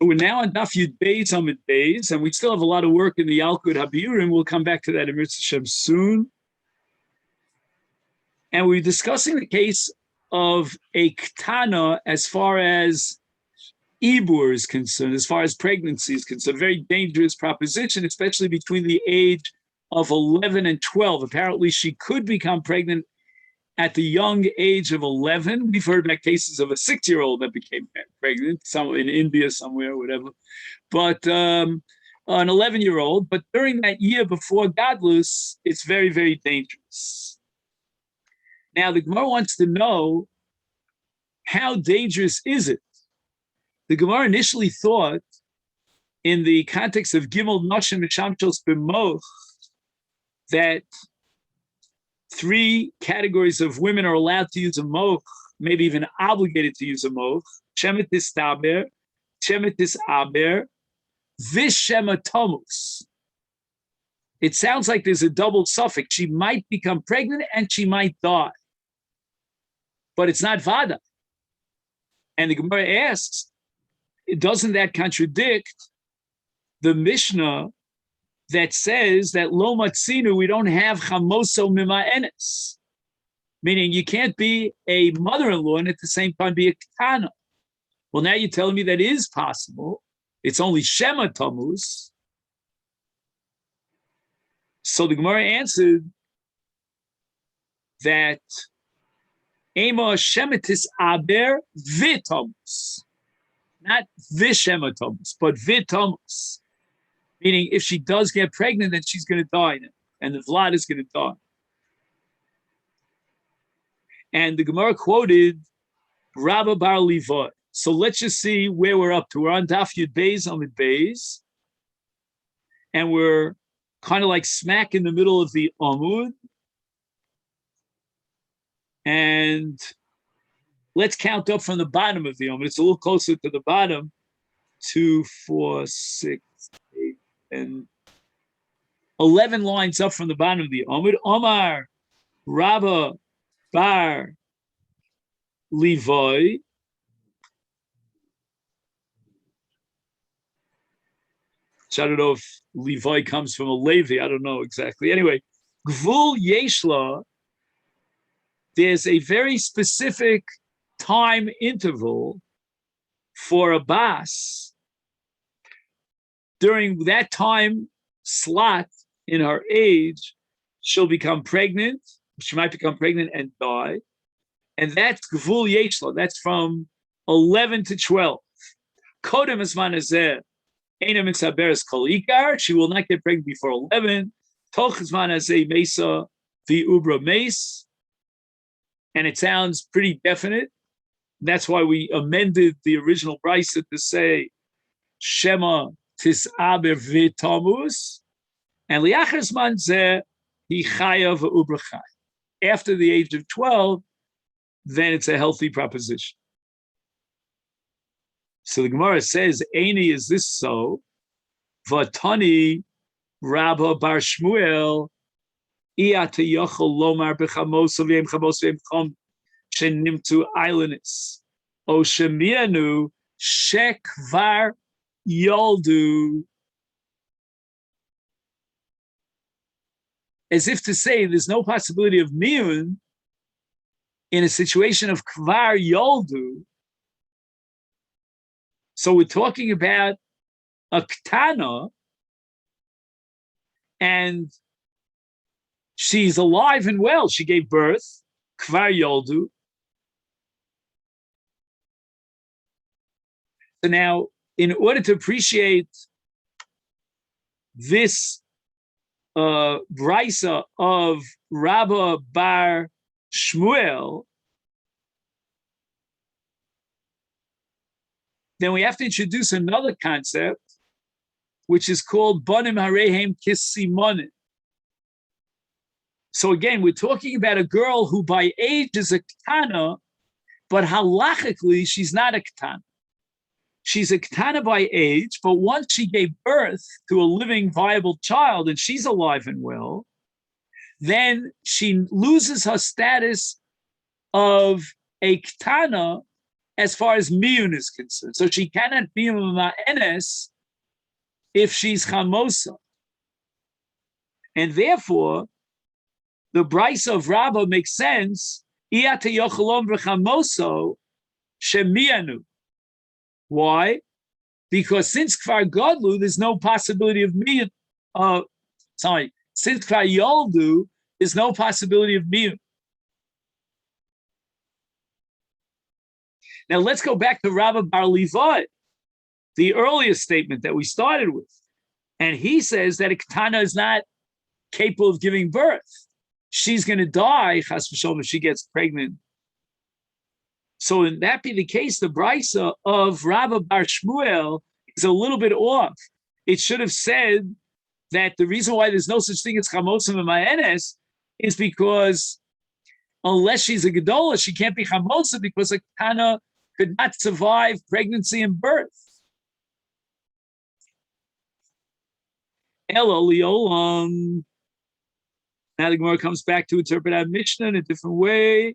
So we're now on Daf Yud Beis Amid Beis, and we still have a lot of work in the Yalkut Habiurim. We'll come back to that in Mitzvah Shem soon. And we're discussing the case of a Ktana as far as Ibur is concerned, as far as pregnancy is concerned. A very dangerous proposition, especially between the age of 11 and 12. Apparently, she could become pregnant at the young age of 11. We've heard about cases of a 6-year-old that became pregnant, some in India somewhere, whatever. But an 11-year-old. But during that year before Gadlus, it's very, very dangerous. Now, the Gemara wants to know, how dangerous is it? The Gemara initially thought, in the context of Gimel Noshim Mishamchos B'moch, that 3 categories of women are allowed to use a moch, maybe even obligated to use a moch: Shemetis Taber, Shemetis Aber, Vishema Tomus. It sounds like there's a double suffix. She might become pregnant and she might die. But it's not Vada. And the Gemara asks, doesn't that contradict the Mishnah that says that Lo Matzinu, we don't have Chamoso Mima'enes? Meaning you can't be a mother-in-law and at the same time be a Ketana. Well, now you're telling me that is possible. It's only Shema Tammuz. So the Gemara answered that Ema Shemetis Aber Vitamus. Not Vishematomus, but Vitamus. Meaning, if she does get pregnant, then she's going to die, and the Vlad is going to die. And the Gemara quoted Rabba Bar Levi. So let's just see where we're up to. We're on Daf Yud Beis Amid Beis, and we're kind of like smack in the middle of the Amud. And let's count up from the bottom of the Amud. It's a little closer to the bottom. 2, 4, 6, 8, and 11 lines up from the bottom of the Amud. Omar Rabba Bar Levi. I don't know if Levi comes from a Levi. I don't know exactly. Anyway, Gvul Yeshla, there's a very specific time interval for a bas. During that time slot in her age, she'll become pregnant. She might become pregnant and die. And that's Gvul Yeshla. That's from 11 to 12. Kodem Esman Hazeh, Eina Mitzaberes Kol Ikar. She will not get pregnant before 11. Toch Esman Hazeh Mesa V'Ubra Meis. And it sounds pretty definite. That's why we amended the original brisa to say Shema Tisaber V'Tamus, and Liachar Zman Zeh Hi Chaya V'Ubra Chai. After the age of 12, then it's a healthy proposition. So the Gemara says, Eini, is this so? Vatani Rabba Bar Shmuel Iyata Yochel Lomar B'Chamos V'Yem Chamos V'Yem Chom Shenimtu Eilenis O Shemianu Shekvar Yoldu. As if to say there's no possibility of miyun in a situation of kvar yoldu. So we're talking about a ktana, and she's alive and well. She gave birth, kvar yoldu. So now, in order to appreciate this brisa of Rabba Bar Shmuel, then we have to introduce another concept, which is called Banim Harehem Kisimonim. So again, we're talking about a girl who by age is a ketana, but halachically she's not a ketana. She's a ketana by age, but once she gave birth to a living, viable child, and she's alive and well, then she loses her status of a ketana as far as miyun is concerned. So she cannot be ma'enes if she's chamosa. And therefore, the brisa of Rabbah makes sense. Iyata yochalom v'chamoso shemianu. Why? Because since kfar godlu, there's no possibility of miyun. Since kfar yoldu, there's no possibility of miyun. Now let's go back to Rabbi Bar Levi, the earlier statement that we started with. And he says that a ketana is not capable of giving birth. She's going to die, chas v'sholom, if she gets pregnant. So, if that be the case, the brisa of Rabbi Bar Shmuel is a little bit off. It should have said that the reason why there's no such thing as chamosim and ma'enes is because unless she's a gedola, she can't be chamosim because a ketana could not survive pregnancy and birth. Elo liolam. Now the Gemara comes back to interpret our Mishnah in a different way.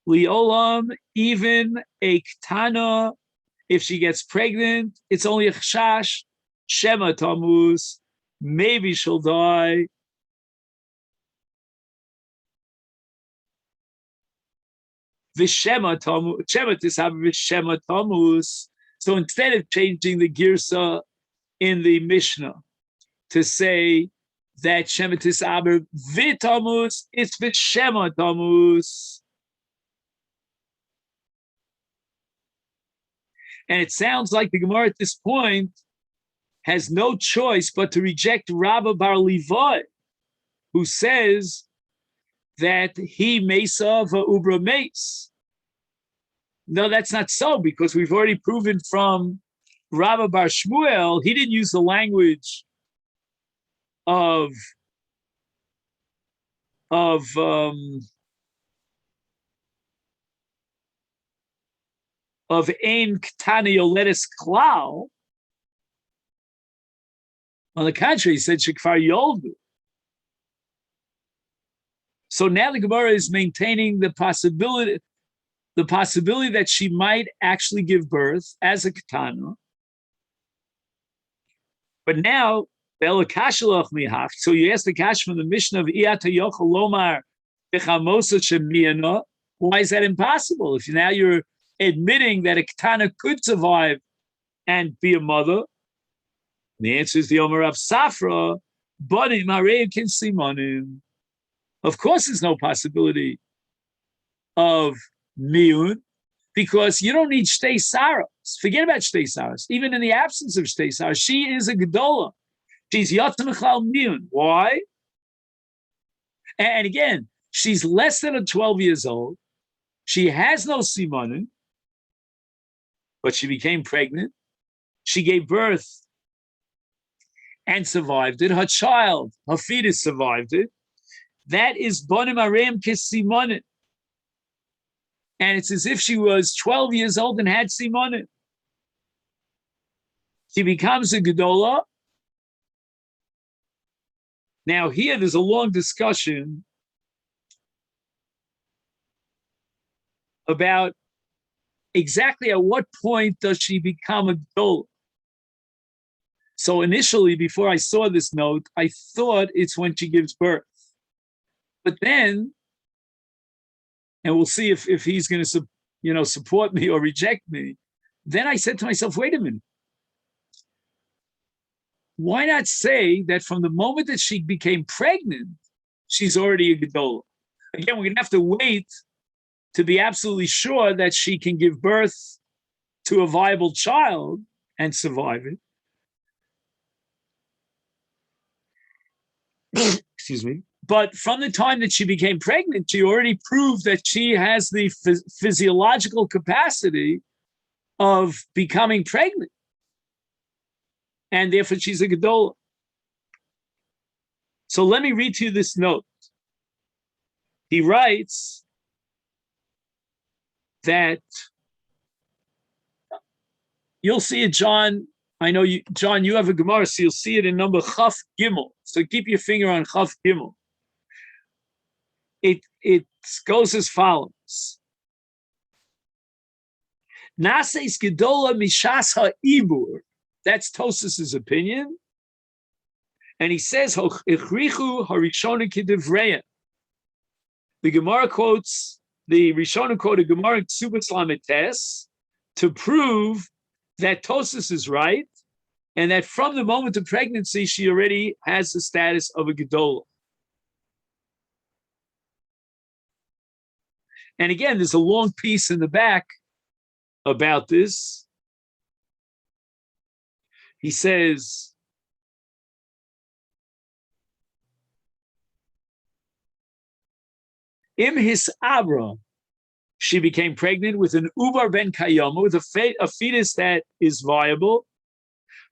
Liolam, even a ketana, if she gets pregnant, it's only a chashash, shema tammuz, maybe she'll die. V'shema tammuz, shema tisab v'shema tammuz. So instead of changing the girsa in the Mishnah to say that shema tisab v'tammuz, it's v'shema tammuz. And it sounds like the Gemara at this point has no choice but to reject Rabbi Bar Levi, who says that he mesa va'ubra mace. No, that's not so, because we've already proven from Rabbi Bar Shmuel, he didn't use the language of ein ktana yoledes klal. On the contrary, he said shekfar yoldu. So now the Gemara is maintaining the possibility that she might actually give birth as a ketana. But now, so you ask the kash from the Mishnah of Iyata Yochel Lomar Bechamosa Shemiyana. Why is that impossible? If now you're admitting that a ketana could survive and be a mother, the answer is the Omer of Safra, but in Marev can simonim. Of course, there's no possibility of miyun, because you don't need shtei saros. Forget about shtei saros. Even in the absence of shtei saros, she is a gedola. She's yatzah mechal miyun. Why? And again, she's less than 12 years old. She has no simonim, but she became pregnant. She gave birth and survived it. Her child, her fetus, survived it. That is bonim areim kesimonim. And it's as if she was 12 years old and had simonim. She becomes a gedola. Now here there's a long discussion about exactly at what point does she become a gedola. So initially, before I saw this note, I thought it's when she gives birth. But then, and we'll see if he's going to support me or reject me. Then I said to myself, wait a minute. Why not say that from the moment that she became pregnant, she's already a gedola? Again, we're going to have to wait to be absolutely sure that she can give birth to a viable child and survive it. Excuse me. But from the time that she became pregnant, she already proved that she has the physiological capacity of becoming pregnant. And therefore, she's a gedola. So let me read to you this note. He writes that you'll see it, John. I know you, John, you have a Gemara, so you'll see it in number Chaf Gimel. So keep your finger on Chaf Gimel. It goes as follows. Naseis gedola mishas ha'ibur. That's Tosas's opinion. And he says, Ichrichu harishona kidivreya. The Gemara quotes, the Rishonim quote a Gemara in Ksubas Lametes to prove that Tosas is right, and that from the moment of pregnancy, she already has the status of a Gedolah. And again, there's a long piece in the back about this. He says, Im his Abra, she became pregnant with an Ubar ben Kayama, with a fetus that is viable.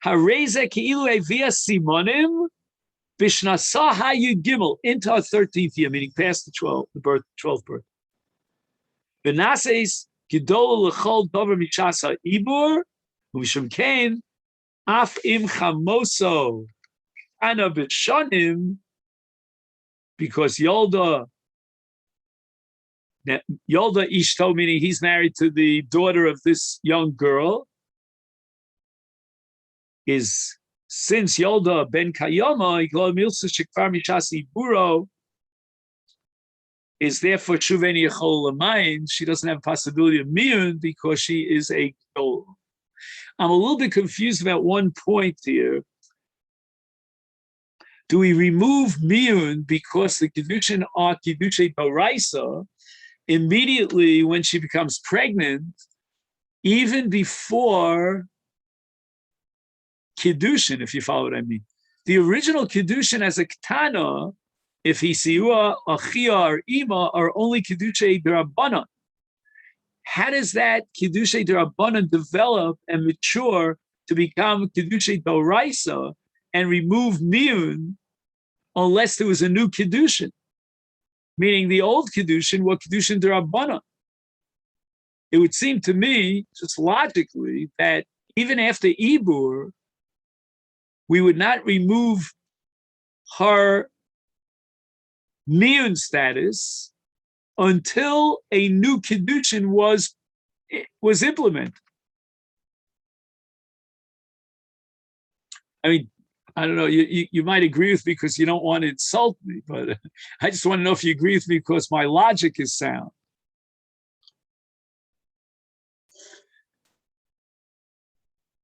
Hareza Ki'ilu Evia Simonim Bishnasa Hayud Gimel, into her 13th year, meaning past the 12th birth. Benases Gidol Lechol Dover Mishasa Ibur, Mishum Kain, Af Im Chamoso, Ana Bishonim, because Yolda Ishto, meaning he's married to the daughter of this young girl, is since Yolda ben Kayama, is therefore Shuveni Yechol Lamayin, she doesn't have a possibility of miyun because she is a Gedol. I'm a little bit confused about one point here. Do we remove miyun because the Kiddushin are Kiddushay Baraisa immediately when she becomes pregnant, even before Kiddushin, if you follow what I mean? The original Kiddushin as a Ketana, if he siua, achia, or ima, are only Kiddushay D'Rabbanan. How does that Kiddushay D'Rabbanan develop and mature to become Kiddushay D'Oraisa and remove miyun unless there was a new Kiddushin? Meaning the old Kiddushin were Kiddushin D'Rabbanan. It would seem to me, just logically, that even after Ibur, we would not remove her miyun status until a new Kiddushin was implemented. I mean, I don't know, you might agree with me because you don't want to insult me, but I just want to know if you agree with me because my logic is sound.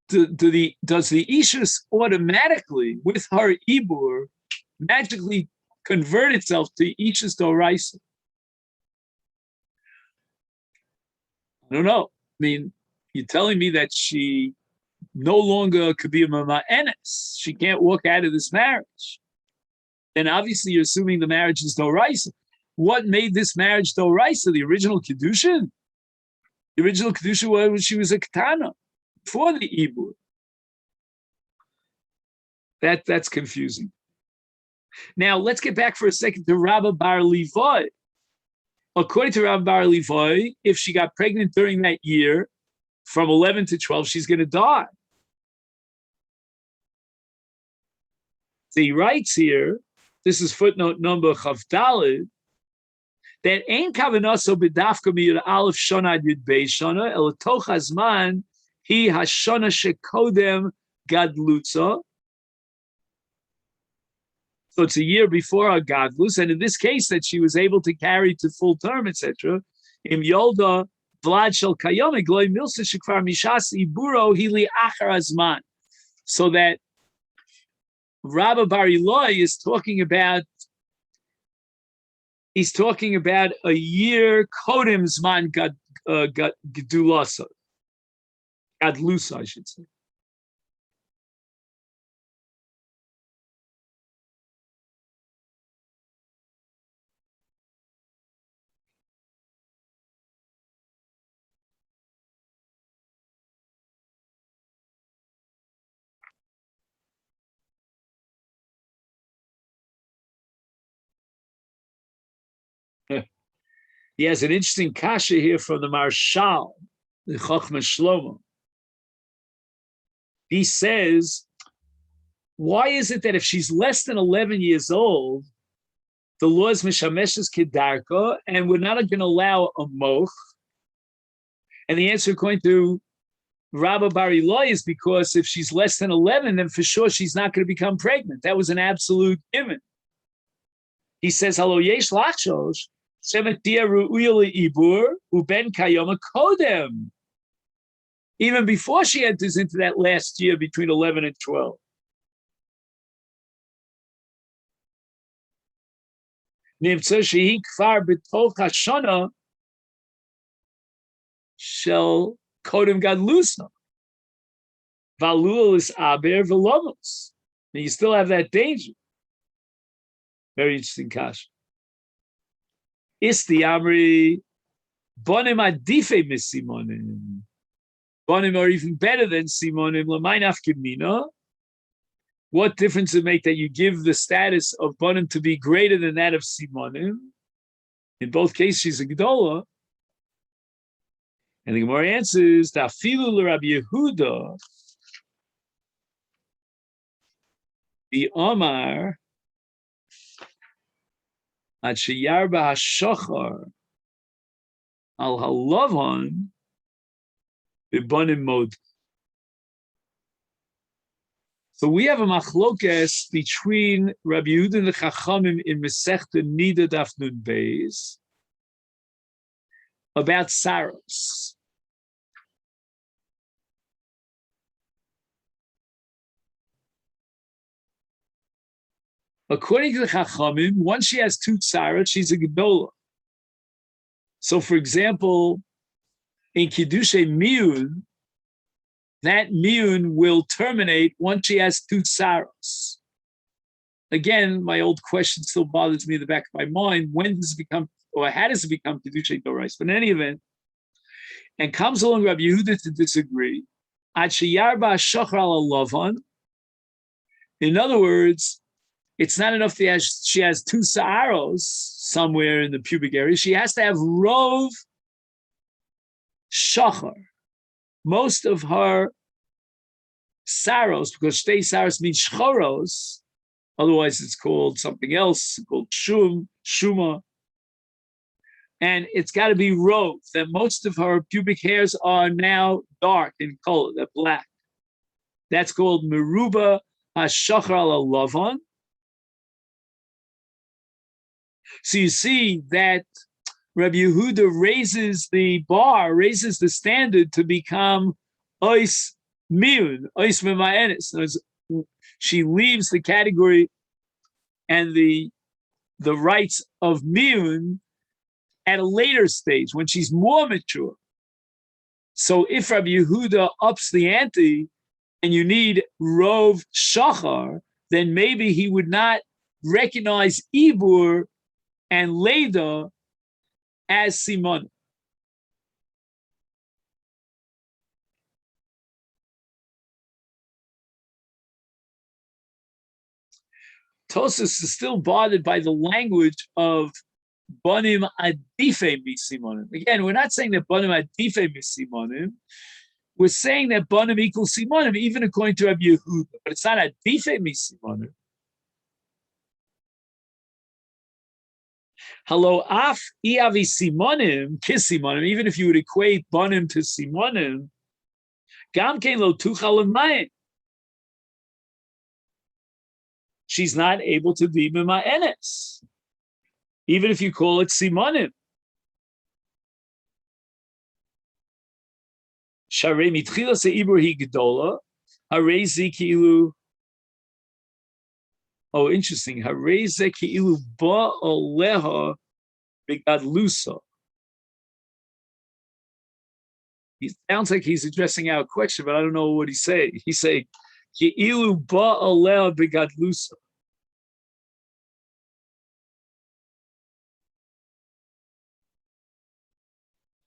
Does the Ishus automatically, with her Ibur, magically convert itself to Ishus D'Oraisa? I don't know. I mean, you're telling me that she no longer could be a Mama'enes. She can't walk out of this marriage. Then obviously you're assuming the marriage is D'Oraisa. What made this marriage D'Oraisa? The original Kiddushin? The original Kiddushin was when she was a Ketana, before the Ibur. That's confusing. Now, let's get back for a second to Rabba Bar Levi. According to Rabba Bar Levi, if she got pregnant during that year, from 11 to 12, she's going to die. So he writes here, this is footnote number Chavdalid, that Ein Kavanaso B'dafka Miyud Aleph Shona Yud Beis Shona El Toch Hazman Hi Hashona Shekodem Gadlutza. So it's a year before our Gadlus, and in this case that she was able to carry to full term, etc. Im Yolda Vlad Shel Kayom Gloi Milsa Shekvar Mishas Iburo Hili Achar Azman. So that Rabba Bar Ilai is talking about, he's talking about a year Kodem Zman Gedulasa. Gadlusa, I should say. He has an interesting kasha here from the Marshal, the Chochmah Shlomo. He says, why is it that if she's less than 11 years old, the law is Mishameshes Kedarka, and we're not going to allow a moch, And the answer according to Rabba Bar Ilai is because if she's less than 11, then for sure she's not going to become pregnant. That was an absolute given. He says, "Halo yesh lachshosh shemet dia ru'uya le'ibur uben kayoma kodem." Even before she enters into that last year between 11 and 12. Nimtza shehi kfar b'tol hashana shel kodem gadlusa. Valul is aber velomos. And you still have that danger. Very interesting kash. Isti amri bonim adife misimonim. Bonim are even better than simonim. L'may nafkimina. What difference does it make that you give the status of bonim to be greater than that of simonim? In both cases, she's a gedola. And the Gemara answers, "Tafilu l'Rabbi Yehuda, the Omar, ad sheyarba hashachar al halavon b'bonim mod." So we have a machlokes between Rabbi Yehuda and the Chachamim in Masechet Nida Daf Nun Beis about saros. According to the Chachamim, once she has two tsaros, she's a gedola. So, for example, in Kiddushay Miyun, that Miyun will terminate once she has two tsaros. Again, my old question still bothers me in the back of my mind. When does it become, or how does it become Kiddushay Dorais? But in any event, and comes along Rabbi Yehuda to disagree. Ad sheyarba shachar al lavan. In other words, it's not enough that she has two sa'aros somewhere in the pubic area. She has to have rov shachar. Most of her saros, because shtei saros means shchoros, otherwise it's called something else, called shuma. And it's got to be rov, that most of her pubic hairs are now dark in color, they're black. That's called meruba hashachar al lavan. So you see that Rabbi Yehuda raises the bar, raises the standard to become ois miyun, ois mema'enis. She leaves the category and the rights of miyun at a later stage when she's more mature. So if Rabbi Yehuda ups the ante and you need rov shachar, then maybe he would not recognize ibur and Leda as Simon. Tosas is still bothered by the language of Bonim Adife Misimonim. Again, we're not saying that Bonim Adife Misimonim. We're saying that Bonim equals Simonim, even according to Rabbi Yehuda. But it's not Adife Misimonim. Hello, af iavi simonim, kisimonim, even if you would equate bonim to simonim, gam kein lo tuchal mayim. She's not able to be mima'enes, even if you call it simonim. Sharei mitchila se'ibur hi gedola, harei zikilu. Oh, interesting. Hareze ki'ilu ba'aleha begadlusa. He sounds like he's addressing our question, but I don't know what he's saying. He's saying ki'ilu ba'aleha begadlusa.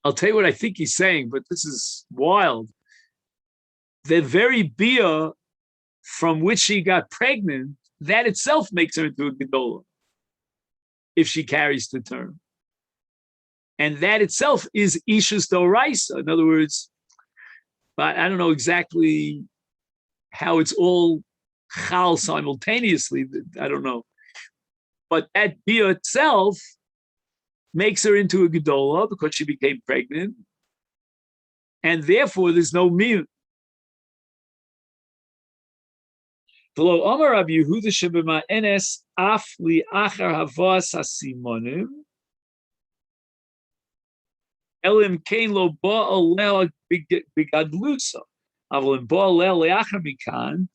I'll tell you what I think he's saying, but this is wild. The very bia from which she got pregnant, that itself makes her into a gedola if she carries to term. And that itself is ishus doraisa. In other words, but I don't know exactly how it's all chal simultaneously. I don't know. But that bia itself makes her into a gedola because she became pregnant. and therefore there's no miyun. V'lo Amar Rabbi Yehuda shebema enes af li achar havas hasimonim elim kein lo ba alel bigadlusa avol ba alel leachar mikan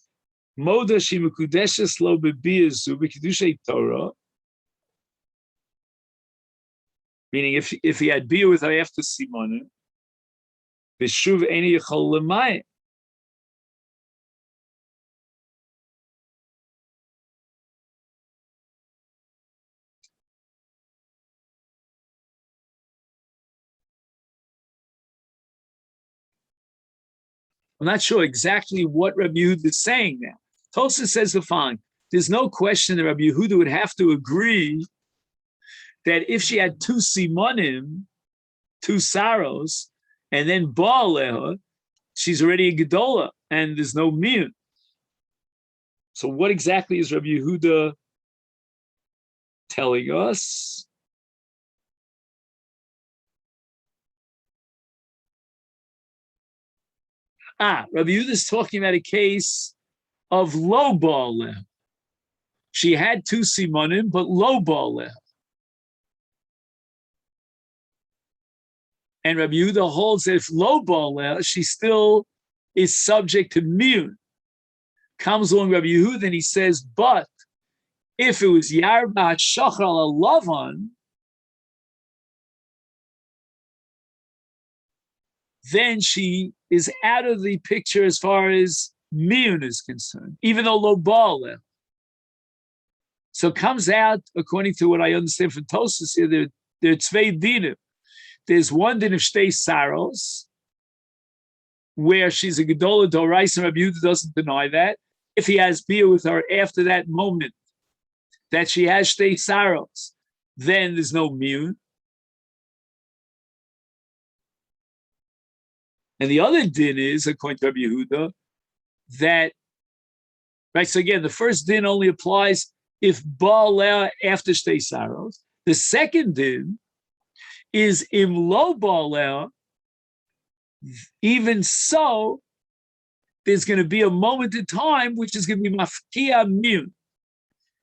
moda she mekudeshes lo bebiazu b'kedushay Torah. Meaning, if he had beer with her after simonim, v'shuv eni yichol l'mayim. I'm not sure exactly what Rabbi Yehuda is saying now. Tosfos says the following: there's no question that Rabbi Yehuda would have to agree that if she had two simonim, two saros, and then ba'aleha, she's already a gedola, and there's no miyun. So what exactly is Rabbi Yehuda telling us? Rabbi Yehuda is talking about a case of lo ba'aleha. She had two simonim, but lo ba'aleha. And Rabbi Yehuda holds that if lo ba'aleha, she still is subject to miyun. Comes along Rabbi Yehuda and he says, but if it was yarbat shachar al lavan, then she is out of the picture as far as miyun is concerned, even though lo ba'aleha. So it comes out, according to what I understand from Tosfos here, there are tvei dinim. There's one din of shtei saros, where she's a gedola d'oraisa, and Rabbi Yehuda doesn't deny that. If he has beer with her after that moment that she has shtei saros, then there's no miyun. And the other din is, according to Rabbi Yehuda, that, right, so again, the first din only applies if ba'aleh after shtei saros. The second din is im lo ba'aleh, even so, there's going to be a moment in time which is going to be mafkia miyun.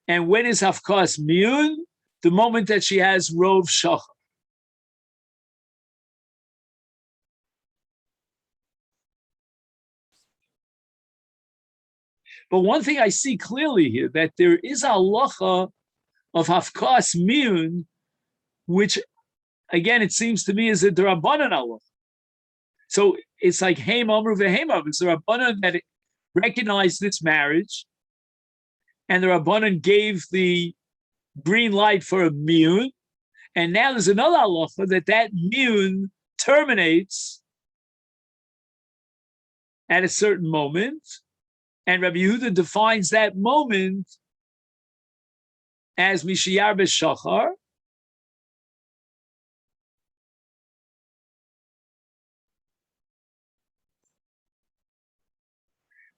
And when is hafkas miyun? The moment that she has rov shachar. But one thing I see clearly here, that there is a halacha of hafkas miyun, which, again, it seems to me is a d'Rabbanan halacha. So it's like Heim Amru v'Heim Amru. It's the Rabbanan that recognized this marriage, and the Rabbanan gave the green light for a miyun. And now there's another halacha that miyun terminates at a certain moment, and Rabbi Yehuda defines that moment as mishiyar b'shachar.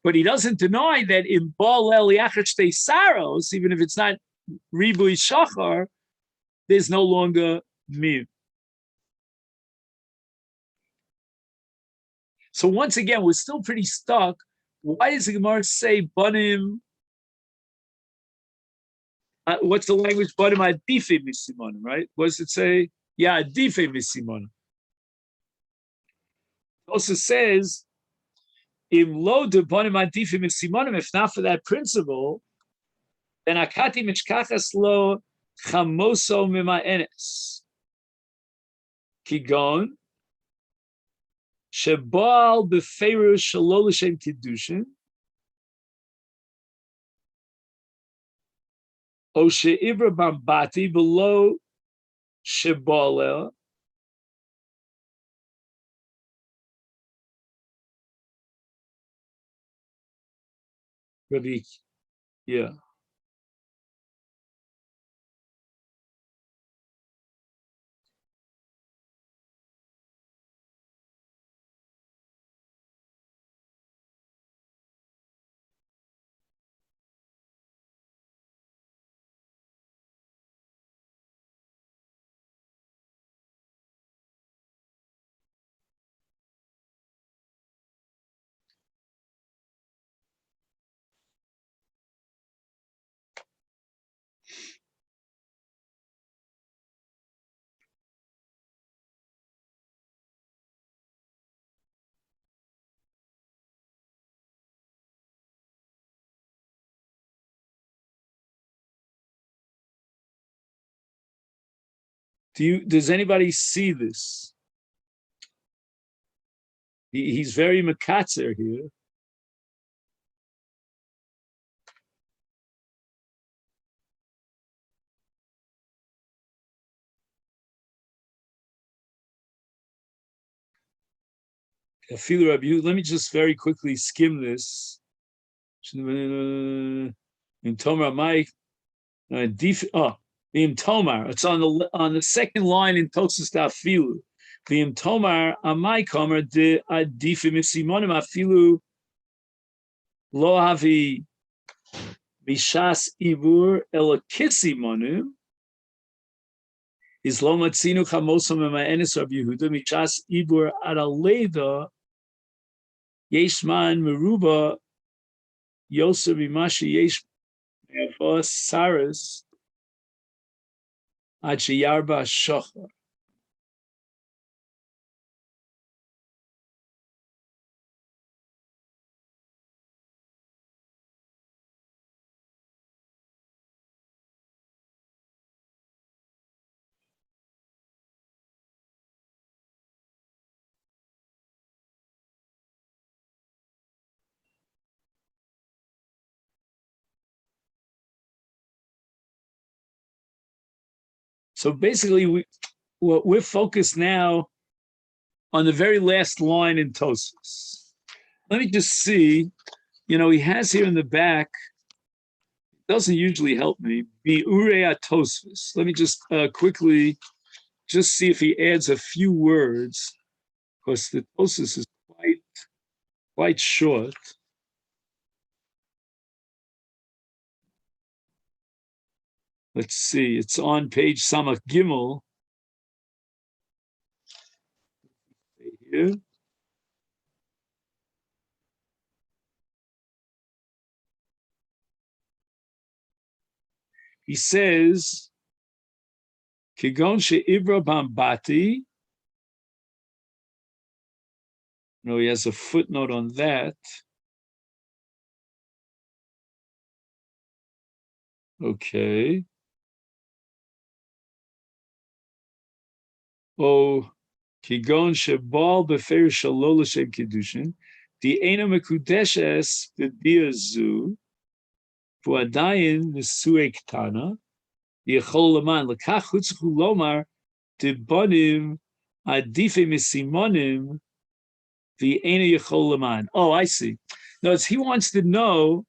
But he doesn't deny that in Baal Eliachar Shtei Saros, even if it's not Ribui Shachar, there's no longer miyun. So once again, we're still pretty stuck. Why does the Gemara say banim? What's the language? Banim adife misimonim, right? What does it say? Yeah, adife misimonim. It also says, im lo de banim adife misimonim, if not for that principle, then akati mishkachas lo chamoso mima'enes. Kigon, shebal beferush shelo l'shem kiddushin, o she'ibra bambati below shebalel, Rabbi, yeah. Does anybody see this? He's very makatzer here. Let me just very quickly skim this. In Tomar Mike, Vim Tomar. It's on the second line in Tosus Afilu. Vim Tomar Amai Komer de Adifim Simonim Afilu Lo Havi Mishas Ibur Elakisimonim. Is Lo Matzinu Chamosam Enes Rav Yehuda Mishas Ibur Adaleda Yeshman Meruba Yosef Imashi Yesh Saras Achiyarba Shochar. So basically, we're focused now on the very last line in Tosfos. Let me just see. He has here in the back. It doesn't usually help me. Bi'urei Tosfos. Let me just quickly just see if he adds a few words, because the Tosfos is quite short. Let's see. It's on page Samach Gimel. Here. He says, Kigon she'ibra bambati. No, he has a footnote on that. Okay. Oh, Kigon shebal befer shalol l'shem kiddushin. The ena mekudeshes b'biazu. Puadayin nisue ktana. Yechol leman lekach hutzchu lomar tibonim adife misimonim v'ena yechol leman. Oh, I see. Notice he wants to know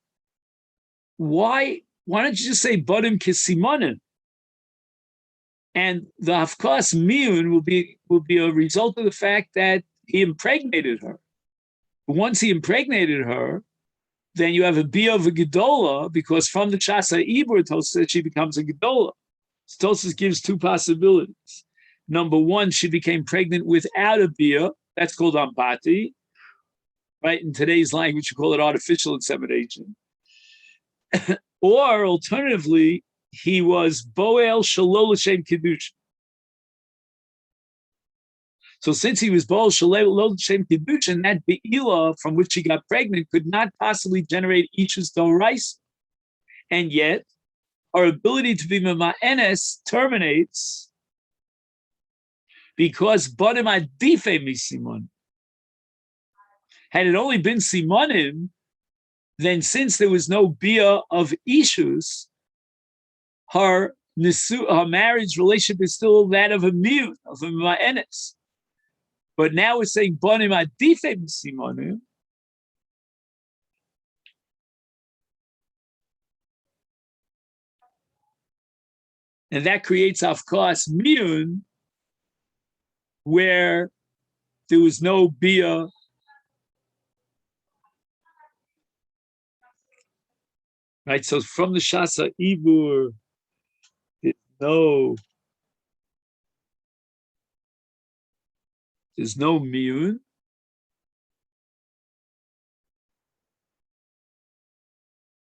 why don't you just say bodim kisimonim? And the hafkas miyun will be a result of the fact that he impregnated her. But once he impregnated her, then you have a bia of a gedola, because from the chasa ibur Tosfos she becomes a gedola. So Tosfos gives two possibilities. Number one, she became pregnant without a bia. That's called ambati. Right? In today's language, you call it artificial insemination. Or alternatively, he was boel shalol l'shem kiddushin. So since he was boel shalol l'shem kiddushin, that be'ilah from which she got pregnant could not possibly generate ishus d'oraisa. And yet, our ability to be mema'enes terminates because bodim adife misimon. Had it only been simonim, then since there was no bia of ishus, her marriage relationship is still that of a miyun, of a ma'enes. But now we're saying bonim adife misimonim. And that creates afkas miyun, where there was no bia. Right, so from the shasa ibur, there's no miyun.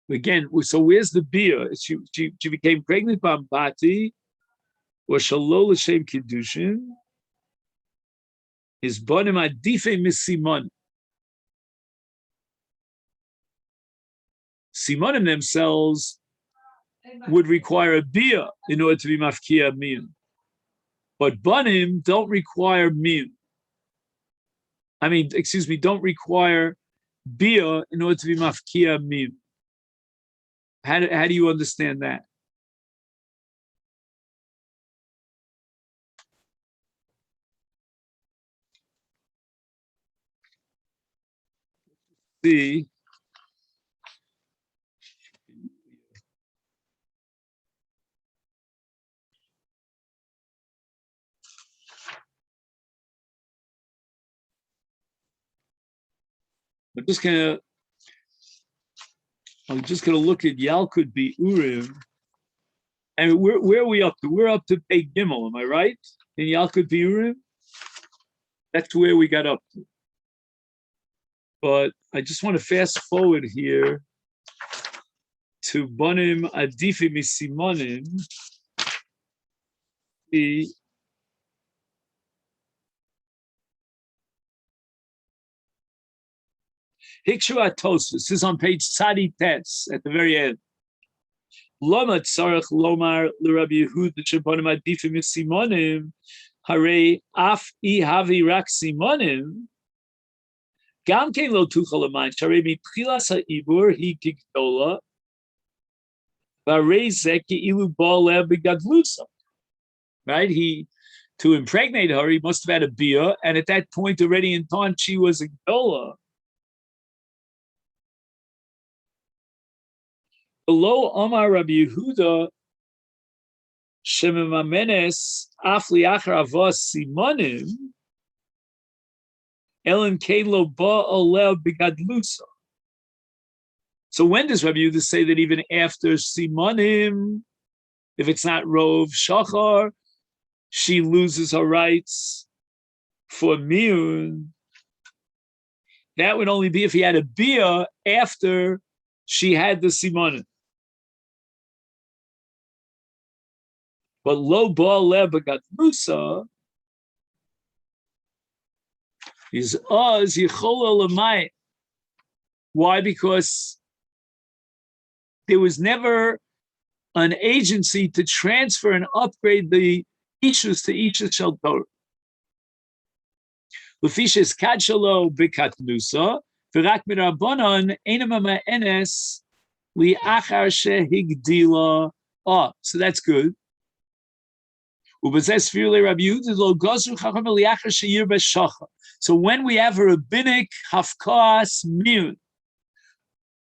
Again, so where's the bia? She became pregnant by Bati, or shalol l'shem kiddushin. His bonim adife misimon. Simonim themselves would require a bia in order to be mafkia miyun. But banim don't require miyun. Don't require bia in order to be mafkia miyun. How do you understand that? See, I'm just gonna look at Yalkut Urim, and where are we up to? We're up to Pei Gimel, am I right? In Yalkut Urim, that's where we got up to. But I just want to fast forward here to Banim Adifi Misimonim. The Hikshu Atosus. This is on page Tzadi Tes at the very end. Loma tzarech lomar l'Rabbi Yehuda shebanim adifim misimonim harei af ihavi rak simonim gam kein lo tuchal l'mayin sharei mitchilas ha'ibur hi kigdola v'harei zeh keilu ba'aleh b'gadlusa. Right? To impregnate her, he must have had a bia, and at that point already in time she was a gdola. Below Omar Rabbi Yehuda, Shemimamenes Afli Achar Avos Simonim, Elen Kelo Ba Olev Bigadlusa. So when does Rabbi Yehuda say that even after Simonim, if it's not Rov Shachar, she loses her rights for Miyun? That would only be if he had a Bia after she had the Simonim. But lo ba'aleh b'gadlusa is az yichola l'mayim. Why? Because there was never an agency to transfer and upgrade the ishus to ishus shel Torah. L'fishes kadshalo b'katlusa v'rak mirabanan einam ma'enes li'achar shehigdila. So that's good. So when we have a rabbinic hafkas miyun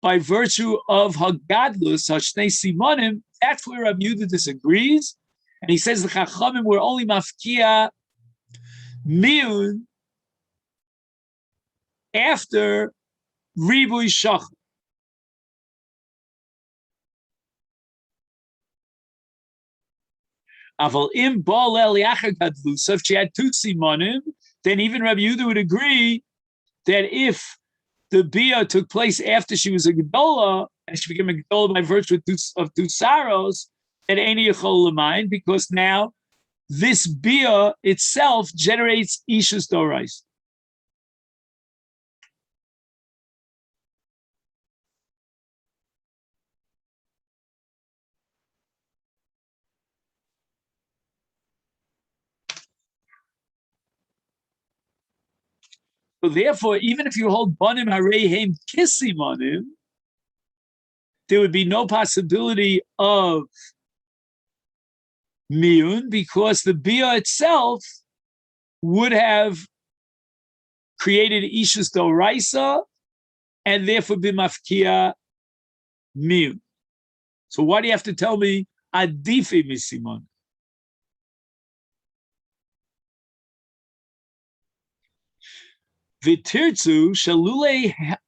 by virtue of hagadlus hashnei simonim, that's where Rabbi Yehuda disagrees, and he says the chachamim were only mafkia miyun after ribui shachar. If she had two simonim, then even Rabbi Yehuda would agree that if the bia took place after she was a gedola and she became a gedola by virtue of two saros, then ain't yichol l'mayin, because now this bia itself generates ishus dorais. So therefore, even if you hold banim hareihem kisimonim, there would be no possibility of miyun, because the bia itself would have created ishus doraisa and therefore be mafkia miyun. So why do you have to tell me adifi misimon? V'tirtzu shalulei had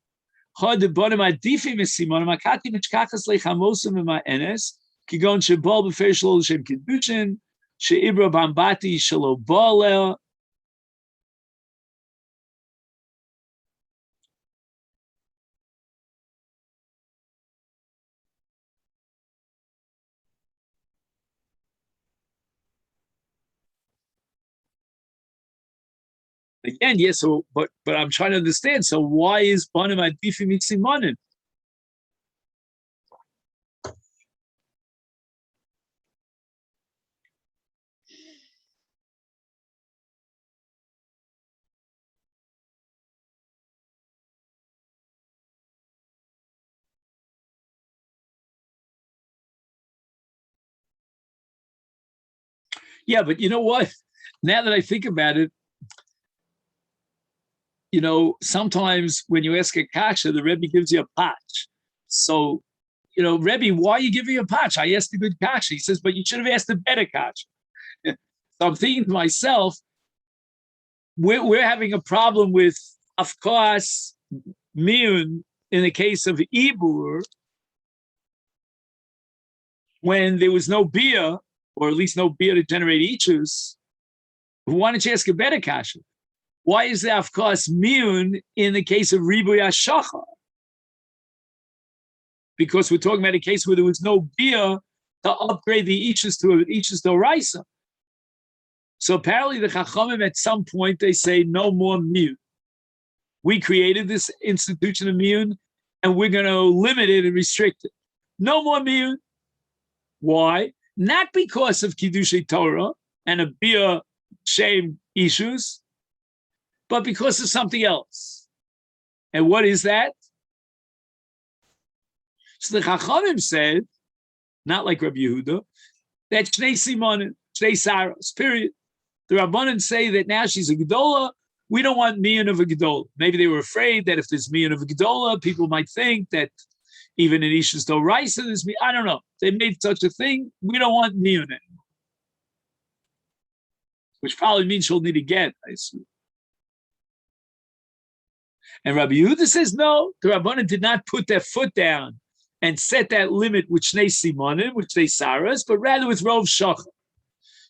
bonim adifi misimon makati michkachas lechamosim ma'enes kigon shebal b'fer shelo l'shem kiddushin sheibra bambati shelo ba'aleh. Again, yes. So, but I'm trying to understand. So, why is banim adifi mitzimonim? Yeah, but you know what? Now that I think about it, sometimes when you ask a kasha, the Rebbe gives you a patch. So, Rebbe, why are you giving a patch? I asked a good kasha. He says, but you should have asked a better kasha. So I'm thinking to myself, we're having a problem with, of course, miyun in the case of ibur, when there was no bia, or at least no bia to generate ichus. Why don't you ask a better kasha? Why is there, of course, miyun in the case of ribuy hashacha? Because we're talking about a case where there was no bia to upgrade the ichus to ichus doraisa. So apparently the Chachamim at some point they say no more miyun. We created this institution of miyun, and we're going to limit it and restrict it. No more miyun. Why? Not because of Kiddushay Torah and a bia shame issues, but because of something else. And what is that? So the Chachamim said, not like Rabbi Yehuda, that Shnei Simonim, Shnei Saros, period. The Rabbanan say that now she's a Gedola. We don't want Mian of a Gedola. Maybe they were afraid that if there's Mian of a Gedola, people might think that even in Ishus Doraisa, there's Mian. I don't know. They made such a thing. We don't want Mian anymore. Which probably means she'll need a get, I assume. And Rabbi Yehuda says, no, the Rabbanan did not put their foot down and set that limit with Shnei Simonim, with Shnei Saras, but rather with Rov Shachar.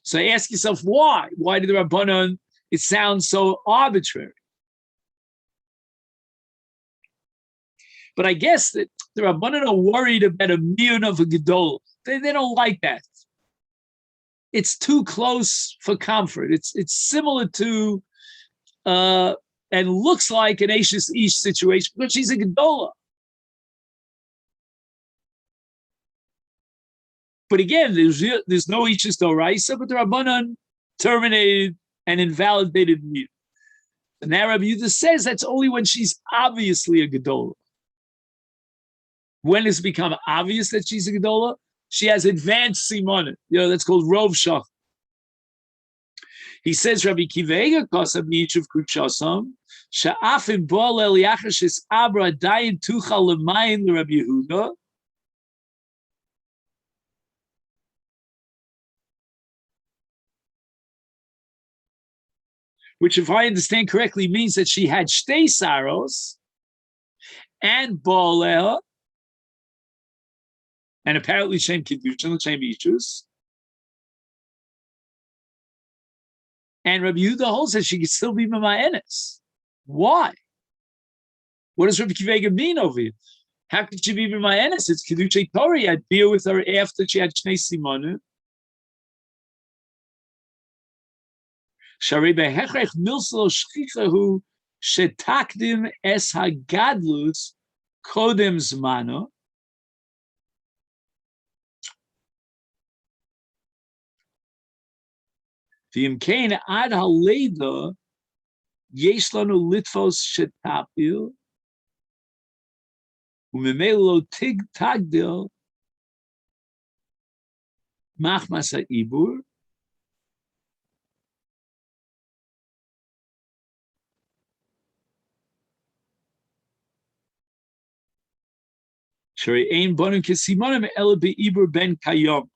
So ask yourself, why? Why did the Rabbanan, it sounds so arbitrary? But I guess that the Rabbanan are worried about a miyun of a Gedol. They don't like that. It's too close for comfort. It's similar to, and looks like an Ashes Ish situation, but she's a Gedola. But again, there's no Ishus Doraisa, but the Rabbanan terminated and invalidated miyun. And now Rabbi Yehuda says that's only when she's obviously a Gedola. When it's become obvious that she's a Gedola, she has advanced Simonim. That's called Rov Shach. He says, Rabbi Kivega Kosav Nichuv Kuchasam, Sha'afim Bol El Yachashis Abra Dayin Tucha Lemayin Rabbi Yehuda. Which, if I understand correctly, means that she had Shtei Saros and Bol and apparently Shem Kiddushin, Shem Ichus. And Rabbi Yehuda holds that she could still be Mamaenis. Why? What does Rabbi Kivega mean over here? How could she be Mamaenis? It's Kiddushay Torah. I deal with her after she had Shnei Simonu. Sharei behechrech milslo shchichahu shetakdim es hagadlus kodem zmano. V'imkein ad haleda yesh lanu litvos shetapil u'memelo tig tagdil machmas ha'ibur sherei ein bonim kesimonim ela be'ibur ben kayom.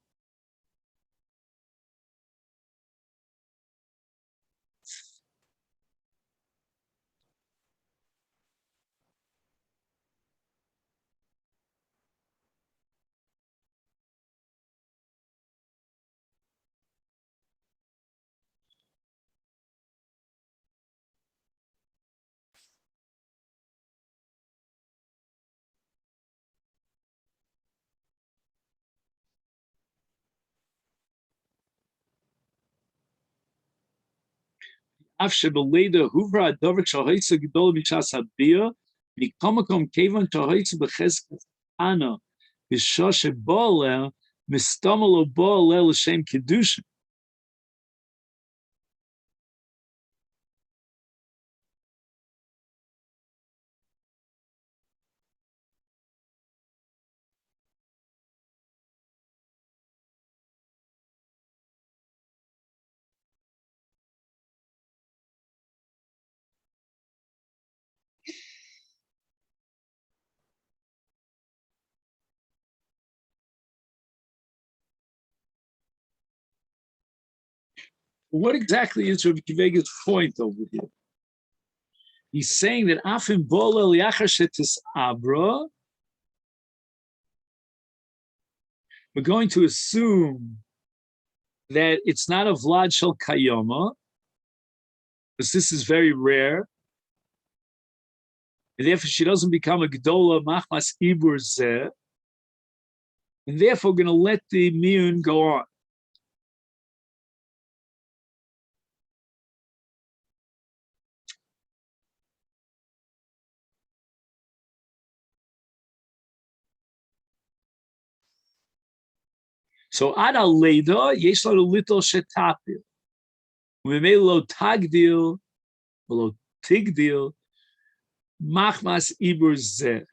Af shebeleda huvra davar shahaisa gedol mishas habia mikomakom kevan shahaisa becheskas ana b'shashe ba'aleh mistamalo ba'aleh l'shem kedushin. What exactly is Rabbi Akiva's point over here? He's saying that Afim Bola Liachar Shetis Abra, we're going to assume that it's not a Vlad Shel Kayoma, because this is very rare. And therefore, she doesn't become a Gdola Machmas Ibur Zeh. And therefore, we're going to let the miyun go on. So, Ad al Leida, yesh lo little shetapil. Umemei lo tagdil, lo tigdil, machmas ibur zeh.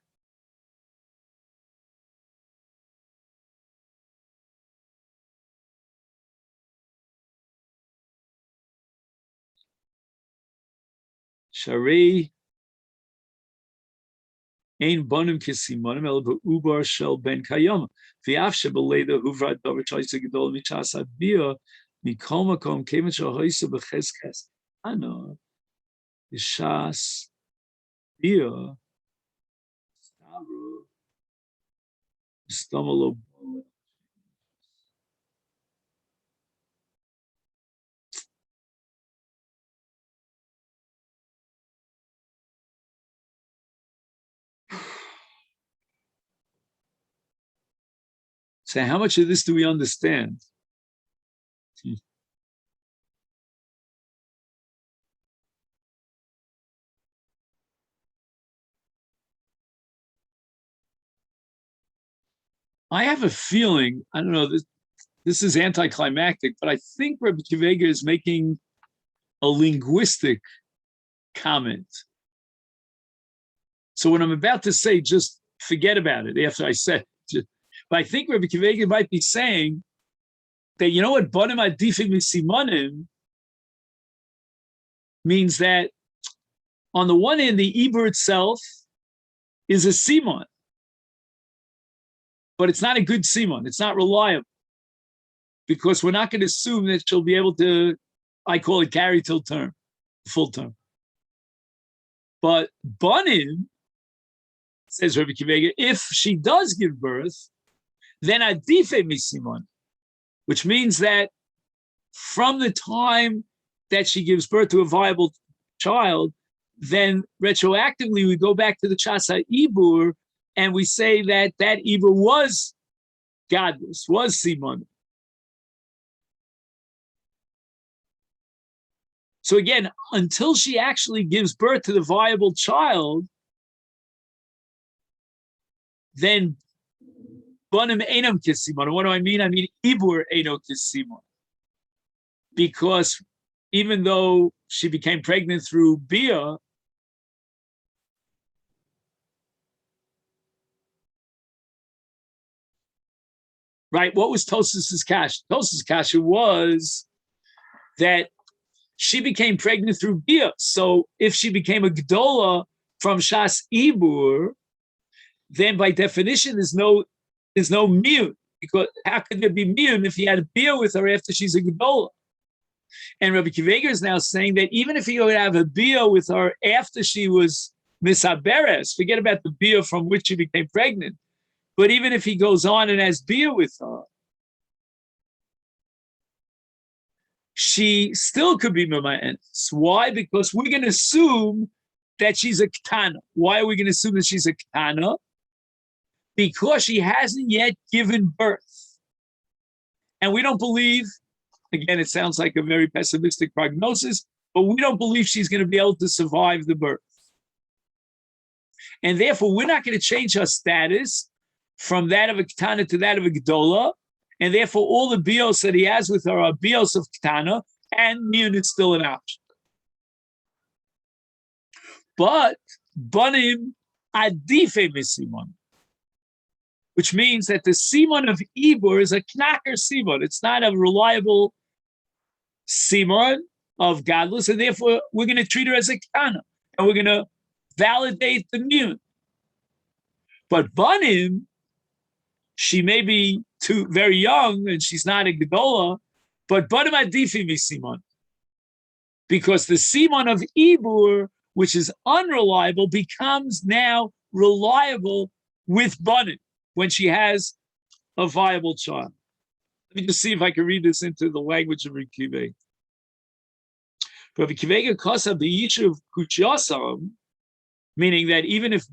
Sharei ein bonim kisimonim el beubar shel ben kayom. V'af shebeleida huvrat davar choyse gedol michas abia mikol makom kemen shahoyse becheskes. Ano ishas bia stavru stomalo. So how much of this do we understand? I have a feeling, I don't know, this is anticlimactic, but I think Rabbi Akiva is making a linguistic comment. So what I'm about to say, just forget about it after I said it. But I think Rabbi Akiva might be saying that, you know what, Bonim Adifim Simonim means that on the one hand, the Ibur itself is a Simon, but it's not a good Simon. It's not reliable because we're not going to assume that she'll be able to, I call it carry till term, full term. But Bonim, says Rabbi Akiva, if she does give birth, then Adife Misimon, which means that from the time that she gives birth to a viable child, then retroactively we go back to the Chasa Ibur and we say that that Ibur was godless, was Simon. So again, until she actually gives birth to the viable child, then Bonim Einam Kisimon. What do I mean? I mean Ibur Eino Kisimon. Because even though she became pregnant through Bia, right? What was Tosas's kasha? Tosas's kasha was that she became pregnant through Bia. So if she became a Gdola from Shas Ibur, then by definition there's no miyun, because how could there be miyun if he had a Bia with her after she's a Gdola? And Rabbi Akiva is now saying that even if he would have a Bia with her after she was Misaberes, forget about the Bia from which she became pregnant, but even if he goes on and has Bia with her, she still could be Mama'enes. Why? Because we're going to assume that she's a Ketana. Why are we going to assume that she's a Ketana? Because she hasn't yet given birth. And we don't believe, again, it sounds like a very pessimistic prognosis, but we don't believe she's going to be able to survive the birth. And therefore, we're not going to change her status from that of a Ketana to that of a Gdola. And therefore, all the bios that he has with her are bios of Ketana, and miyun is still an option. But Banim Adife Misimon, which means that the Simon of Ibur is a Knacker Simon. It's not a reliable Simon of godless, and therefore we're going to treat her as a Ketana, and we're going to validate the miyun. But Banim, she may be very young and she's not a Gedola, But banim adifi misimon, because the simon of ibur, which is unreliable, becomes now reliable with banim when she has a viable child. Let me just see if I can read this into the language of Rabbi Kiva. Rabbi Kiva kosa b'yishuv kuchyasarim, meaning that even if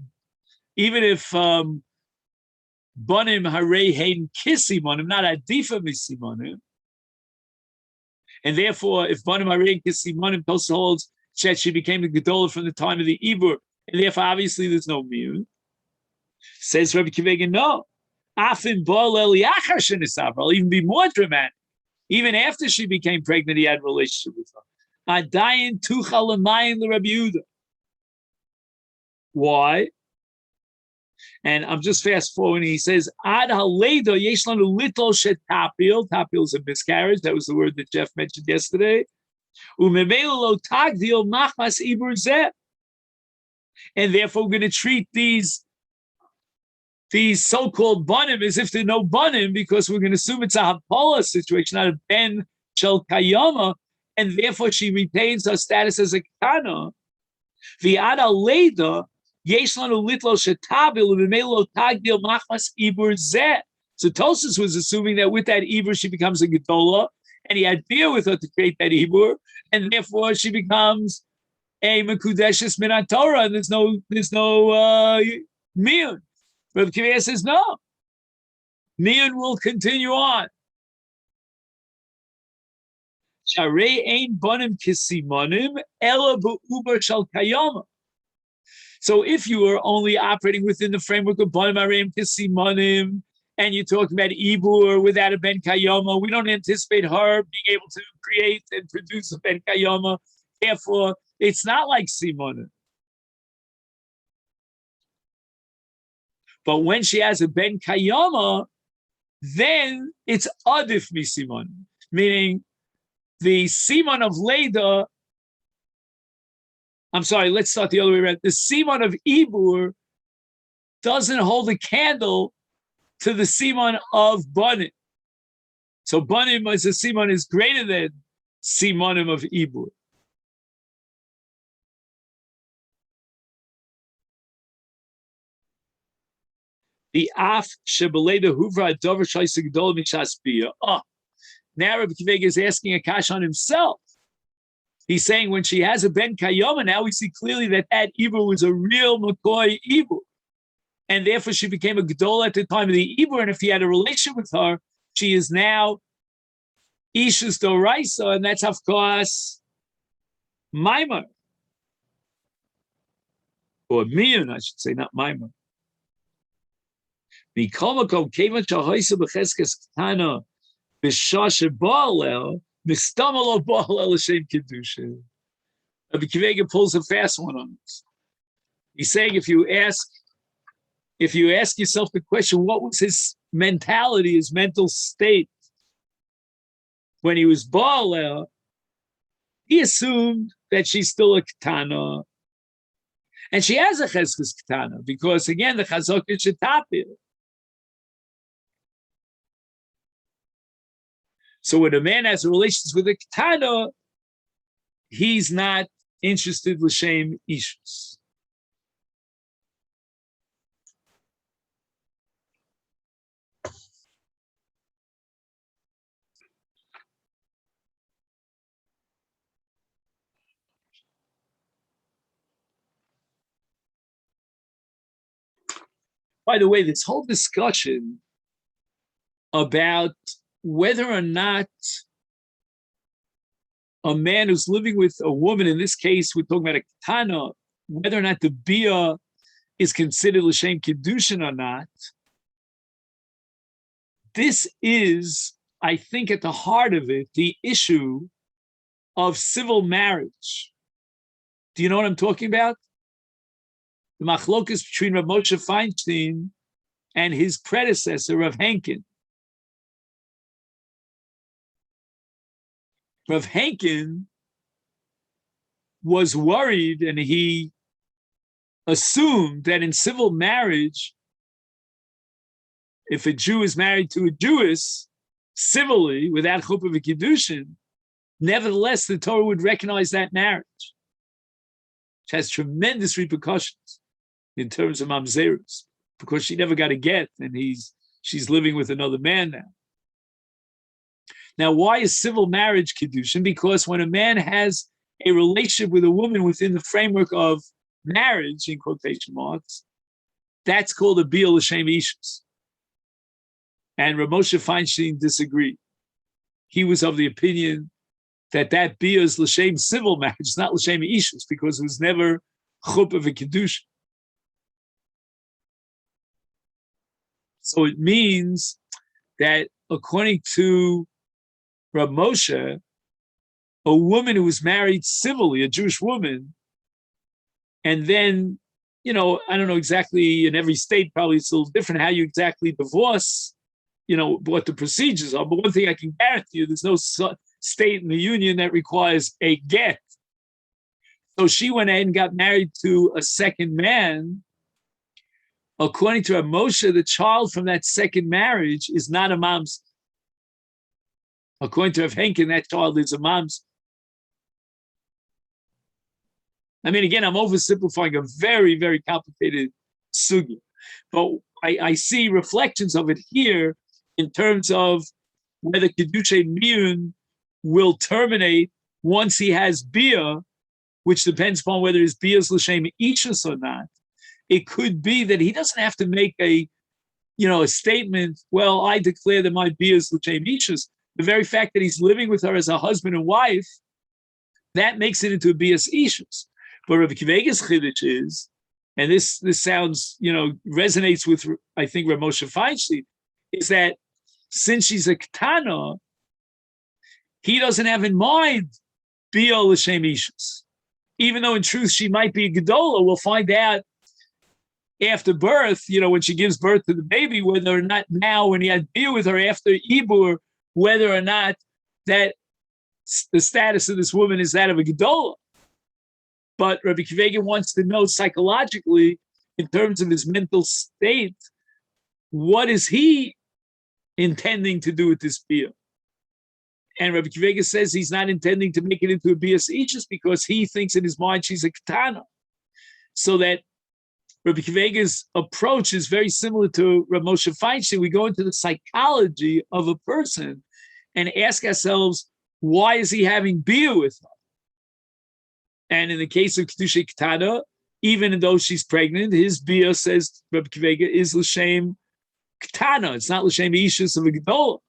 banim harei hein kisimanim, not adifa misimanim, and therefore if banim harei kisimanim, Tosa holds that she became the gedola from the time of the ibur, and therefore obviously there's no miyun. Says Rabbi Kiva, no. Afin bolel yachar shenisavra, I'll even be more dramatic. Even after she became pregnant, he had a relationship with her. Adayin tuchal l'mayim l'Rabbi Yehuda. Why? And I'm just fast forwarding. He says, Ad haleido yesh lanu litol shetapil. Tapil is a miscarriage. That was the word that Jeff mentioned yesterday. Umemelo lo tagdil machmas ibur zeh. And therefore, we're going to treat these so-called banim as if they're no banim, because we're going to assume it's a hapola situation, not a ben shel kayama, and therefore she retains her status as a ketana. V'ad aleida yesh lanu litlo shetabil u'memelo tagdil machmas ibur zeh. So Tosas was assuming that with that ibur she becomes a gedola, and he had fear with her to create that ibur, and therefore she becomes a mekudeshes min Torah, and there's no miyun. Rabbi Kiva says no. Miyun will continue on. Sharei ein banim kisimanim ela b'uber shel kayama. So if you are only operating within the framework of banim areim kisimanim, and you're talking about ibur without a ben kayama, we don't anticipate her being able to create and produce a ben kayama. Therefore, it's not like simanim. But when she has a ben kayama, then it's adif misimon, meaning the simon of Leda. I'm sorry, let's start the other way around. The simon of ibur doesn't hold a candle to the simon of banim. So banim as a simon is greater than simonim of ibur. The af shebeleda huvra dover shaisa gedol mishas bia. Oh, now Rabbi Kiva is asking a kash on himself. He's saying when she has a ben kayoma, now we see clearly that ibur was a real McCoy ibur, and therefore she became a gedol at the time of the ibur. And if he had a relationship with her, she is now ishus doraisa, and that's of course maimar or miyun, I should say, not maimar. Rabbi Kiva pulls a fast one on this. He's saying if you ask yourself the question, what was his mentality, his mental state when he was Baalel, he assumed that she's still a ketana, and she has a cheskes ketana because again the chazok is shetapil. So when a man has relations with a ketana, he's not interested l'shem ishus. By the way, this whole discussion about whether or not a man who's living with a woman, in this case, we're talking about a ketana, whether or not the bia is considered l'shem kiddushin or not, this is, I think, at the heart of it, the issue of civil marriage. Do you know what I'm talking about? The machlokas between Rav Moshe Feinstein and his predecessor, Rav Henkin. Rav Henkin was worried, and he assumed that in civil marriage, if a Jew is married to a Jewess, civilly, without chuppah v'kiddushin, nevertheless, the Torah would recognize that marriage, which has tremendous repercussions in terms of mamzerus, because she never got a get, and she's living with another man now. Now, why is civil marriage kiddushin? Because when a man has a relationship with a woman within the framework of marriage, in quotation marks, that's called a bi'ul l'shem ishus. And Rav Moshe Feinstein disagreed. He was of the opinion that bi'ul is l'shem civil marriage, not l'shem ishus, because it was never chuppah v'kiddushin. So it means that according to Rav Moshe, a woman who was married civilly, a Jewish woman, and then, I don't know exactly, in every state probably it's a little different how you exactly divorce, what the procedures are. But one thing I can guarantee you, there's no state in the union that requires a get. So she went ahead and got married to a second man. According to Rav Moshe, the child from that second marriage is not a mom's. According to Rav Henkin, that child is a mom's. I mean, again, I'm oversimplifying a very, very complicated sugya. But I see reflections of it here in terms of whether Kedushay Miyun will terminate once he has Bia, which depends upon whether his Bia is L'Shem Ishus or not. It could be that he doesn't have to make a statement, well, I declare that my Bia is L'Shem Ishus. The very fact that he's living with her as a husband and wife, that makes it into a Bias Ishus. But Rabbi Kivega's chiddush is, and this sounds, resonates with, I think, Rav Moshe Feinstein, is that since she's a ketana, he doesn't have in mind bi'ul l'shem ishus. Even though in truth she might be a gedola, we'll find out after birth, when she gives birth to the baby, whether or not now when he had bi'ul with her after ibur, whether or not that the status of this woman is that of a gedola. But Rabbi Kivega wants to know psychologically, in terms of his mental state, what is he intending to do with this bia? And Rabbi Kivega says he's not intending to make it into a bias ishus because he thinks in his mind she's a katana. So that Rabbi Kivega's approach is very similar to Rav Moshe Feinstein. We go into the psychology of a person and ask ourselves, why is he having bia with her? And in the case of Kedushay Ketana, even though she's pregnant, his bia, says Rabbi Kivega, is l'shem Ketana. It's not l'shem ishus of a gedola.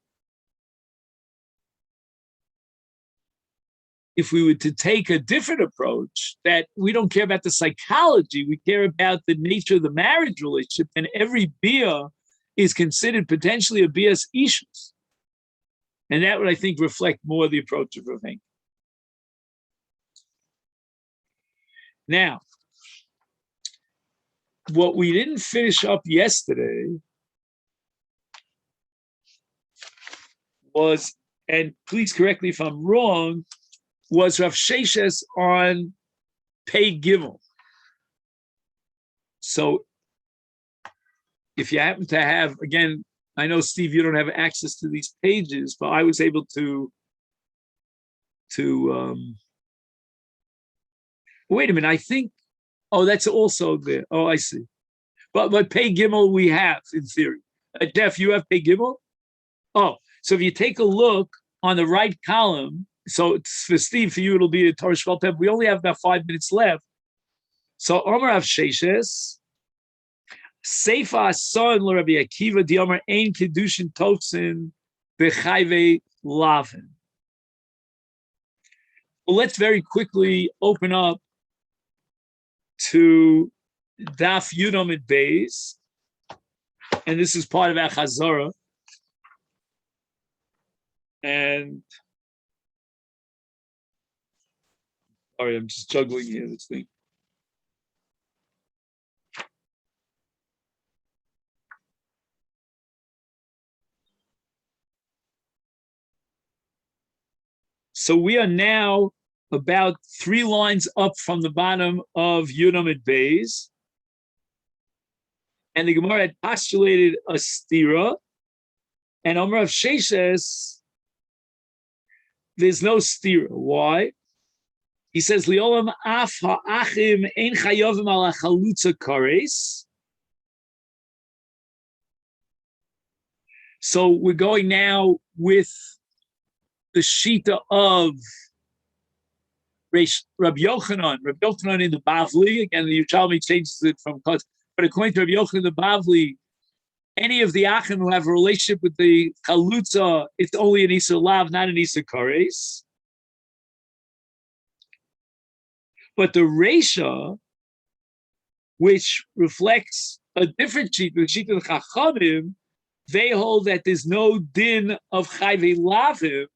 If we were to take a different approach, that we don't care about the psychology, we care about the nature of the marriage relationship, and every bia is considered potentially a bias ishus. And that would, I think, reflect more the approach of Rav Henk. Now, what we didn't finish up yesterday was, and please correct me if I'm wrong, was Rav Sheshes on Pei Gimel. So if you happen to have, again, I know, Steve, you don't have access to these pages, but I was able to wait a minute, I think, that's also there. Oh, I see. But Pei Gimel we have, in theory. Jeff, you have Pei Gimel? Oh, so if you take a look on the right column, so it's for Steve, for you, it'll be a Torah Shvel Pep. We only have about 5 minutes left. So Omer Rav Sheshes, Seifa son l'Rabbi Akiva di Omer ein kedushin tofsin b'chayve lavin. Well, let's very quickly open up to Daf Yudom at Beis, and this is part of our Chazorah. And sorry, I'm just juggling here this thing. So we are now about 3 lines up from the bottom of Yudom at Beis. And the Gemara had postulated a stira And Omer of Sheshes, there's no stira. Why? He says, Liolam af ha'achim ein chayovim ala chalutza kares. So we're going now with the shita of Rabbi Yochanan. Rabbi Yochanan in the Bavli, again, the Yerushalmi changes it from cause, but according to Rabbi Yochanan in the Bavli, any of the Achim who have a relationship with the Chalutza, it's only an Isur Lav, not an Isur Kares. But the Reisha, which reflects a different sheet, the sheet of the Chachamim, they hold that there's no din of Chayve Lavim,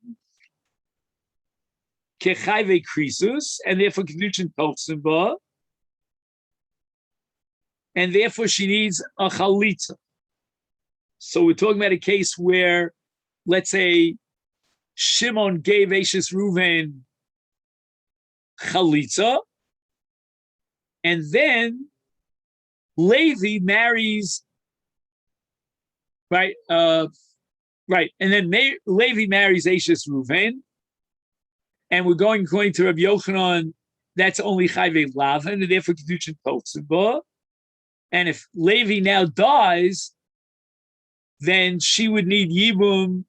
Ke Chayve Krisus, and therefore Kedushin Tovsim Ba, and therefore she needs a Chalitza. So we're talking about a case where, let's say, Shimon gave Ashes Reuven Chalitza, and then Levi marries, right, and then Levi marries Ashes Reuven, and we're going according to Rabbi Yochanan, that's only Chayve Lavan, and therefore Kedushin Tovsim Ba. And if Levi now dies, then she would need Yibum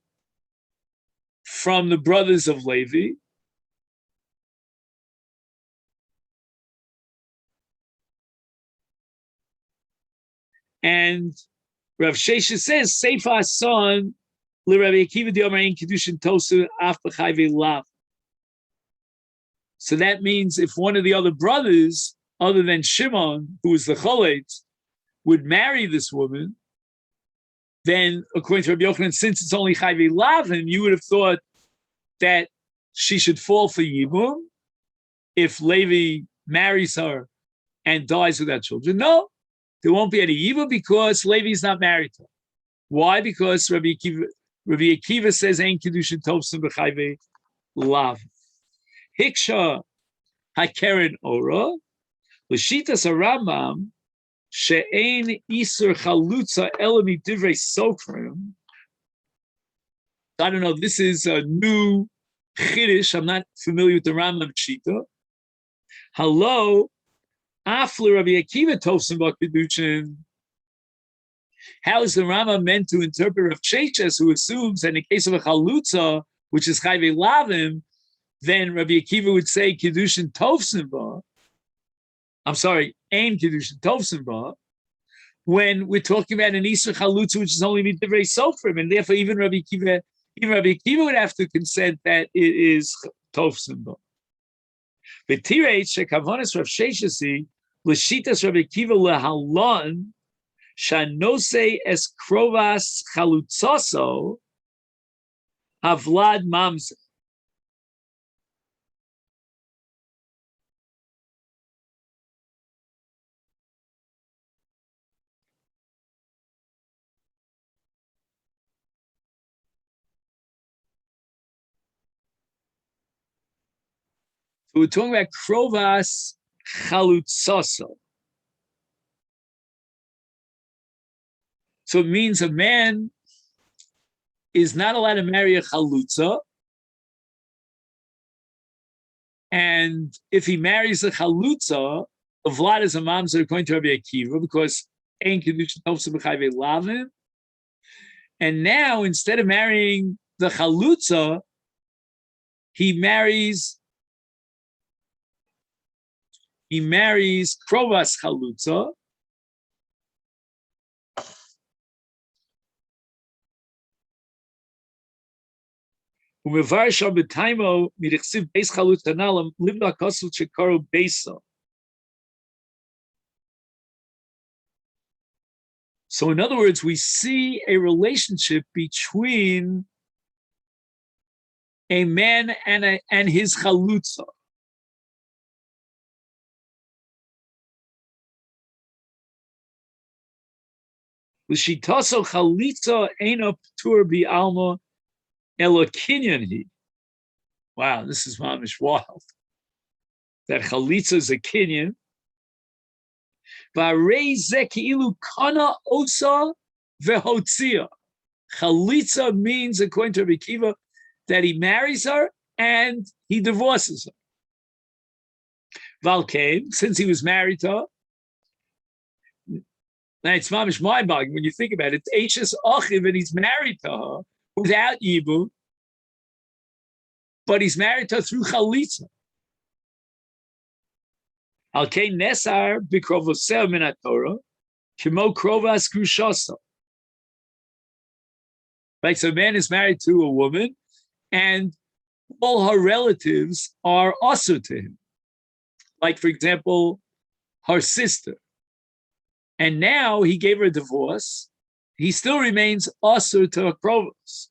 from the brothers of Levi. And Rav Shesha says, Seifa son, Rabbi Akiva Diomer Ein Kedushin Tosu Af B'Chayve Lav. So that means if one of the other brothers, other than Shimon, who was the Cholet, would marry this woman, then according to Rabbi Yochanan, since it's only Chayve Lavin, you would have thought that she should fall for Yibum if Levi marries her and dies without children. No, there won't be any Yibum because Levi is not married to her. Why? Because Rabbi Akiva says, Ein Kedushin Tovsim B'Chayve Lav. Hiksha HaKeren Ora, L'shitas HaRambam, She'ein Isur Chalutza Elami Divrei Sofrim. I don't know, this is a new Chiddush. I'm not familiar with the Rambam Shita. Hello, Afle Rabbi Akiva Tovsim B'Kedushin. How is the Rambam meant to interpret Rav Sheshes, who assumes that in the case of a Chalutza, which is Chayve Lavim, then Rabbi Akiva would say Kedushin Tovsim Ba. I'm sorry, Ein Kedushin Tovsim Ba, when we're talking about an Isur Chalutza, which is only Midivrei Sofrim, and therefore even Rabbi Akiva would have to consent that it is Tovsim Ba. But Tirei Shekavonis Rav Sheshesi L'shitas Rabbi Akiva lehalon Shanose es Krovas Chalutzoso Havlad Mamze. So we're talking about Krovas Chalutzoso. So it means a man is not allowed to marry a Chalutza. And if he marries a Chalutza, the Vlad is a mamzer according to Rabbi Akiva, because Ein Kedushin Tovsim B'Chayve Lavin. And now, instead of marrying the Chalutza, he marries Krovas Chalutza. So in other words, we see a relationship between a man and his chalutza. L'shitaso chalitza eina p'tur bi'alma elo kinyan hi. Wow, this is mamish wild. That chalitza is a kinyan. V'arei ze ki'ilu kana osa vehotzia. Chalitza means, according to Rabbi Akiva, that he marries her and he divorces her. Valkein, since he was married to her, now it's mamish mind-boggling when you think about it. It's Eishes Achiv and he's married to her without Yibum, but he's married to her through Chalitza. Alkein Nesar b'krovosel min haTorah, kimo krovas grushasa. Right, so a man is married to a woman, and all her relatives are also to him. Like, for example, her sister. And now he gave her a divorce. He still remains also to her krovos.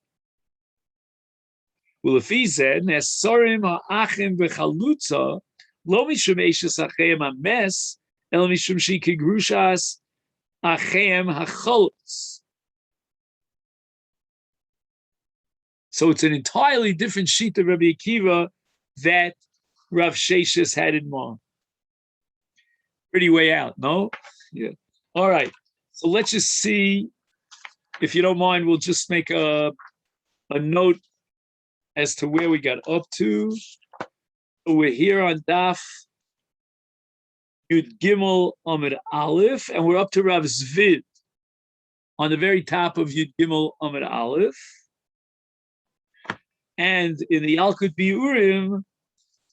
Well, if he said, Nesorim ha'achim b'chalutza, lo mishum eishes acheim hames, el mishum shikigrushas acheim ha'cholutz. So it's an entirely different sheet of Rabbi Akiva that Rav Sheshes had in mind. Pretty way out, no? Yeah. All right. So let's just see, if you don't mind, we'll just make a note as to where we got up to. So we're here on Daf Yud Gimel Amud Aleph, and we're up to Rav Zvid on the very top of Yud Gimel Amud Aleph. And in the Yalkut Biurim,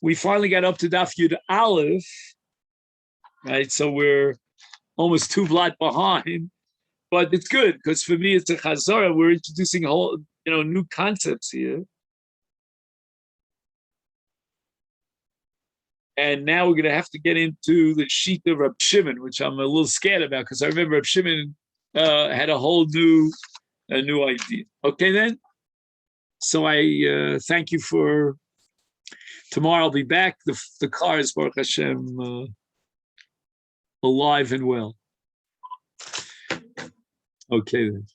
we finally got up to Daf Yud Aleph, right? So we're almost 2 blot behind, but it's good because for me it's a chazara. We're introducing whole, new concepts here. And now we're going to have to get into the sheet of Reb Shimon, which I'm a little scared about because I remember Reb Shimon had a whole new idea. Okay, then. So I thank you for. Tomorrow I'll be back. The car is Baruch Hashem alive and well. Okay then.